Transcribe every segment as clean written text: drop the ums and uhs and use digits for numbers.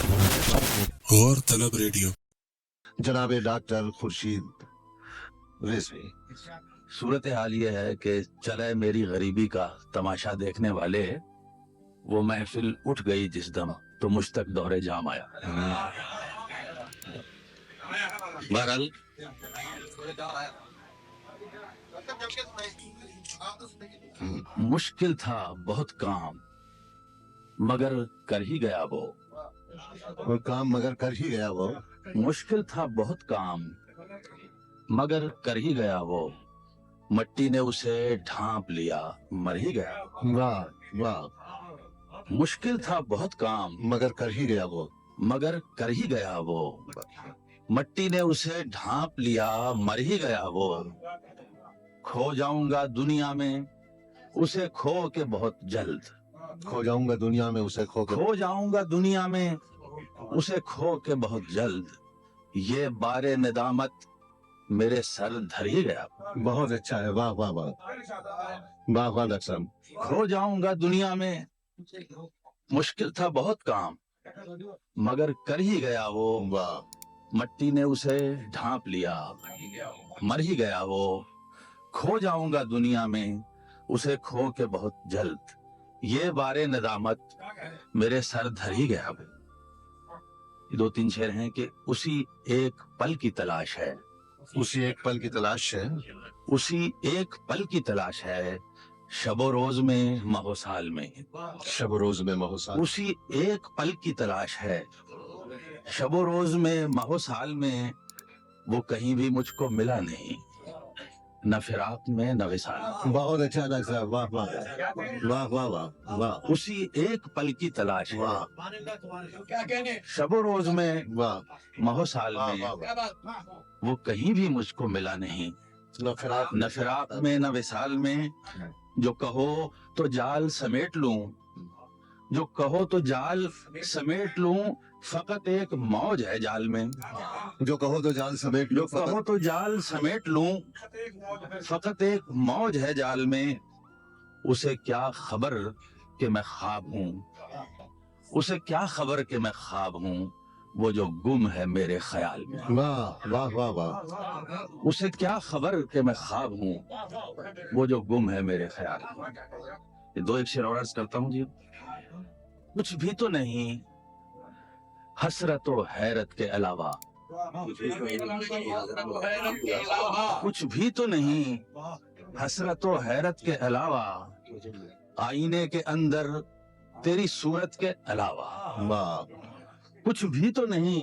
غور طلب ریڈیو جناب ڈاکٹر خورشید رضوی، صورتحال یہ ہے کہ چلے میری غریبی کا تماشا دیکھنے والے، وہ محفل اٹھ گئی جس دم تو مجھ تک دورے جام آیا۔ بہرحال مشکل تھا بہت کام مگر کر ہی گیا وہ کام مگر کر ہی گیا وہ، مشکل تھا بہت کام مگر کر ہی گیا وہ، مٹی نے اسے ڈھانپ لیا مر ہی گیا۔ واہ واہ، مشکل تھا بہت کام مگر کر ہی گیا وہ، مگر کر ہی گیا وہ، مٹی نے اسے ڈھانپ لیا مر ہی گیا وہ، کھو جاؤں گا دنیا میں اسے کھو کے بہت جلد، کھو جاؤں گا دنیا میں اسے کھو کے، کھو جاؤں گا دنیا میں اسے کھو کے بہت جلد، یہ بار ندامت میرے سر دھر ہی گیا۔ بہت اچھا ہے، واہ واہ واہ واہ واہ ڈاکٹر صاحب، کھو جاؤں گا دنیا میں مشکل تھا بہت کام مگر کر ہی گیا وہ، واہ، مٹی نے اسے ڈھانپ لیا مر ہی گیا وہ، کھو جاؤں گا دنیا میں اسے کھو کے بہت جلد، یہ بار ندامت میرے سر دھر ہی گیا۔ یہ دو تین شعر ہیں کہ اسی ایک پل کی تلاش ہے، اسی ایک پل کی تلاش ہے، اسی ایک پل کی تلاش ہے، شب و روز میں ماہ و سال میں، شب و روز میں مہوسا، اسی ایک پل کی تلاش ہے، شب و روز میں ماہ و سال میں، وہ کہیں بھی مجھ کو ملا نہیں، نہ فراق میں نہ وصال میں، بہت اچھا ڈاکٹر صاحب، واہ واہ واہ واہ واہ واہ اسی ایک پل کی تلاش ہے، واہ شب و روز میں واہ، ماہ و سال واہ میں، واہ، وہ کہیں بھی مجھ کو ملا نہیں، نہ فراق نہ فراق میں نہ وصال میں، جو کہو تو جال سمیٹ لوں، جو کہو تو جال سمیٹ لوں، فقط ایک موج ہے جال میں، جو کہو تو جان سمیٹ جو لو، کہو تو جال سمیٹ لوں، فقط ایک موج ہے جال میں، اسے کیا خبر کہ میں خواب ہوں، اسے کیا خبر کہ میں خواب ہوں، وہ جو گم ہے میرے خیال میں، واہ واہ واہ واہ، اسے کیا خبر کہ میں خواب ہوں، وہ جو گم ہے میرے خیال میں۔ یہ دو ایک شعر اور عرض کرتا ہوں جی۔ کچھ بھی تو نہیں حسرت و حیرت کے علاوہ، کچھ بھی تو نہیں حسرت و حیرت کے علاوہ، آئینے کے اندر تیری صورت کے علاوہ، واہ، کچھ بھی تو نہیں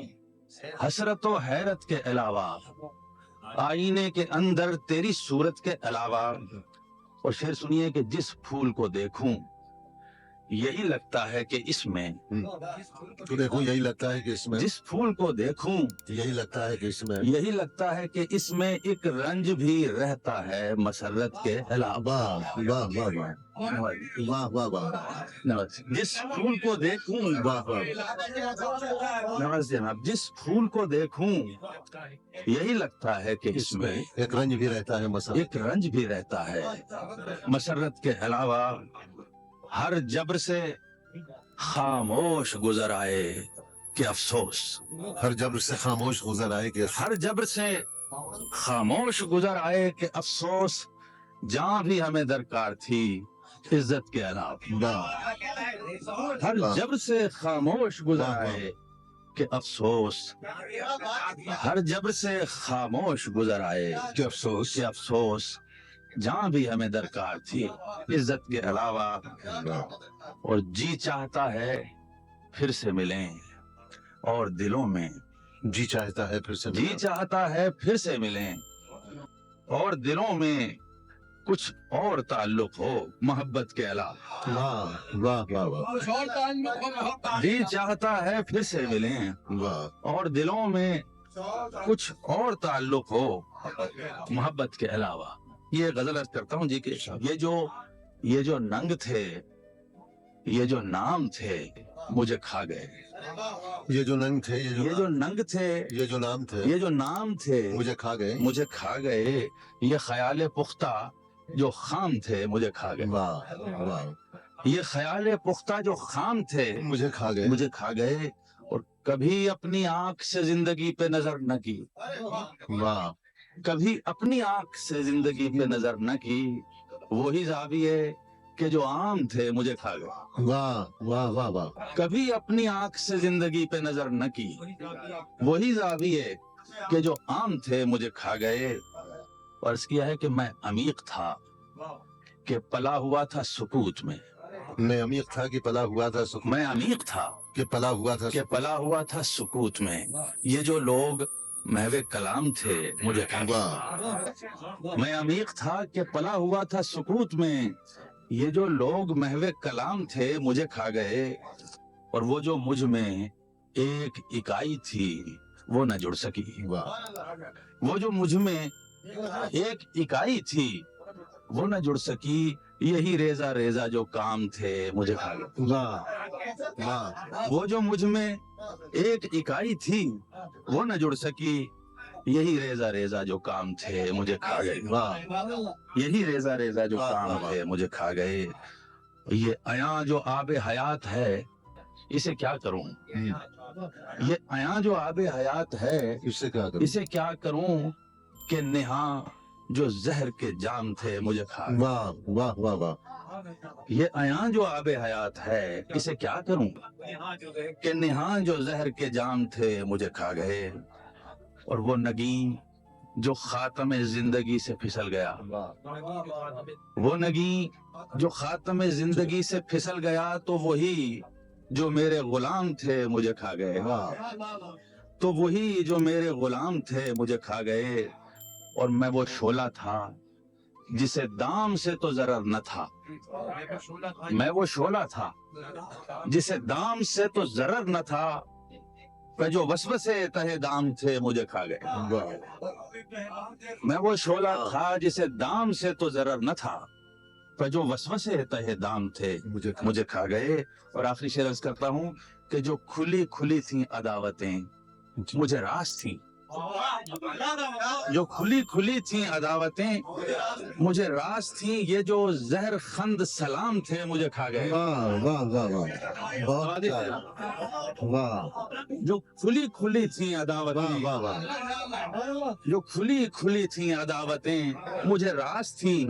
حسرت و حیرت کے علاوہ، آئینے کے اندر تیری صورت کے علاوہ۔ اور شعر سنیے کہ جس پھول کو دیکھوں یہی لگتا ہے کہ اس میں، تو دیکھو یہی لگتا ہے کہ اس میں، جس پھول کو دیکھوں یہی لگتا ہے کہ اس میں، یہی لگتا ہے کہ اس میں ایک رنج بھی رہتا ہے مسرت کے علاوہ۔ واہ واہ واہ واہ واہ واہ واہ، جس پھول کو دیکھوں، واہ واہ، نواز جناب، جس پھول کو دیکھوں یہی لگتا ہے کہ اس میں ایک رنج بھی رہتا ہے مسا، ایک رنج بھی رہتا ہے مسرت کے علاوہ، ہر جبر سے خاموش گزر آئے کہ افسوس، ہر جبر سے خاموش گزر آئے کہ ہر جبر سے خاموش گزر آئے کہ افسوس، جہاں بھی ہمیں درکار تھی عزت کے علاوہ، واہ، ہر جبر سے خاموش گزر آئے کہ افسوس، ہر جبر سے خاموش گزر آئے کہ افسوس، کہ افسوس، جہاں بھی ہمیں درکار تھی عزت کے علاوہ، اور جی چاہتا ہے پھر سے ملیں اور دلوں میں، جی چاہتا ہے پھر سے جی چاہتا ہے پھر سے ملیں اور دلوں میں کچھ اور تعلق ہو محبت کے علاوہ، واہ واہ واہ واہ جی چاہتا ہے پھر سے ملیں واہ، اور دلوں میں کچھ اور تعلق ہو محبت کے علاوہ۔ یہ غزل عرض کرتا ہوں جی کہ یہ جو ننگ تھے، یہ جو نام تھے مجھے کھا گئے، یہ جو ننگ تھے، یہ جو ننگ تھے، یہ جو نام تھے، یہ جو نام تھے مجھے کھا گئے، مجھے کھا گئے، یہ خیال پختہ جو خام تھے مجھے کھا گئے، واہ واہ، یہ خیال پختہ جو خام تھے مجھے کھا گئے، مجھے کھا گئے، اور کبھی اپنی آنکھ سے زندگی پہ نظر نہ کی، واہ کبھی اپنی آنکھ سے زندگی پہ نظر نہ کی، وہی زاویے کہ جو عام تھے مجھے کھا گئے، واہ واہ واہ واہ کبھی اپنی آنکھ سے زندگی پہ نظر نہ کی، وہی زاویے کہ جو عام تھے مجھے کھا گئے۔ عرض کیا ہے کہ میں عمیق تھا کہ پلا ہوا تھا سکوت میں، میں عمیق تھا کہ پلا ہوا تھا میں عمیق تھا کہ پلا ہوا تھا کہ پلا ہوا تھا سکوت میں، یہ جو لوگ محو کلام تھے مجھے کھا گئے۔ واہ میں عمیق تھا کہ پلا ہوا تھا سکوت میں، یہ جو لوگ محو کلام تھے مجھے کھا گئے، اور وہ جو مجھ میں ایک اکائی تھی وہ نہ جڑ سکی، واہ وہ جو مجھ میں ایک اکائی تھی وہ نہ جڑ سکی، یہی ریزہ ریزہ جو کام تھے مجھے کھا گئے۔ واہ واہ وہ جو مجھ میں ایک اکائی تھی وہ نہ جڑ سکی، یہی ریزہ ریزہ جو کام تھے مجھے کھا گئے، واہ یہی ریزہ ریزہ جو کام تھے مجھے کھا گئے۔ یہ عیاں جو آب حیات ہے اسے کیا کروں، یہ عیاں جو آب حیات ہے اس سے کیا کروں اسے کیا کروں کہ نہاں جو زہر کے جام تھے مجھے کھا گئے۔ واہ واہ واہ واہ یہ عیاں جو آب حیات ہے اسے کیا کروں کہ نہاں جو زہر کے جام تھے مجھے کھا گئے، اور وہ نگین جو خاتم زندگی سے پھسل گیا، وہ نگین جو خاتم زندگی سے پھسل گیا تو وہی جو میرے غلام تھے مجھے کھا گئے، تو وہی جو میرے غلام تھے مجھے کھا گئے، اور میں وہ شعلہ تھا جسے دام سے تو ضرر نہ تھا، میں وہ شعلہ تھا جسے دام سے تو ضرر نہ تھا، کہ جو وسوسے تہ دام تھے مجھے کھا گئے۔ میں وہ شعلہ تھا جسے دام سے تو ضرر نہ تھا، کہ جو وسوسے تہ دام تھے مجھے کھا گئے۔ اور آخری شعر عرض کرتا ہوں کہ جو کھلی کھلی تھیں عداوتیں مجھے راز تھیں، جو کھلی کھلی تھیں عداوتیں مجھے راز تھیں، یہ جو زہر خند سلام تھے مجھے کھا گئے۔ واہ واہ واہ واہ بہت پیارا واہ جو کھلی کھلی تھیں واہ عداوتیں، واہ واہ جو کھلی کھلی تھیں عداوتیں مجھے راز تھیں،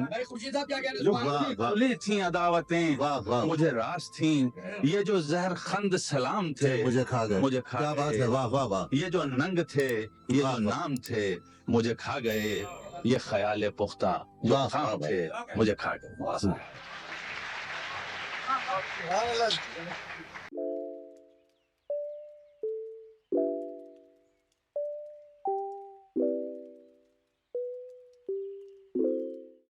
جو کھلی کھلی تھیں عداوتیں واہ واہ مجھے راز تھیں، یہ جو زہر خند سلام تھے مجھے کھا گئے، مجھے کھا کیا بات ہے، گئے، واہ واہ واہ یہ جو ننگ تھے یہ جو نام تھے مجھے کھا گئے، یہ خیال پختہ جو واہ خام واہ تھے مجھے کھا گئے۔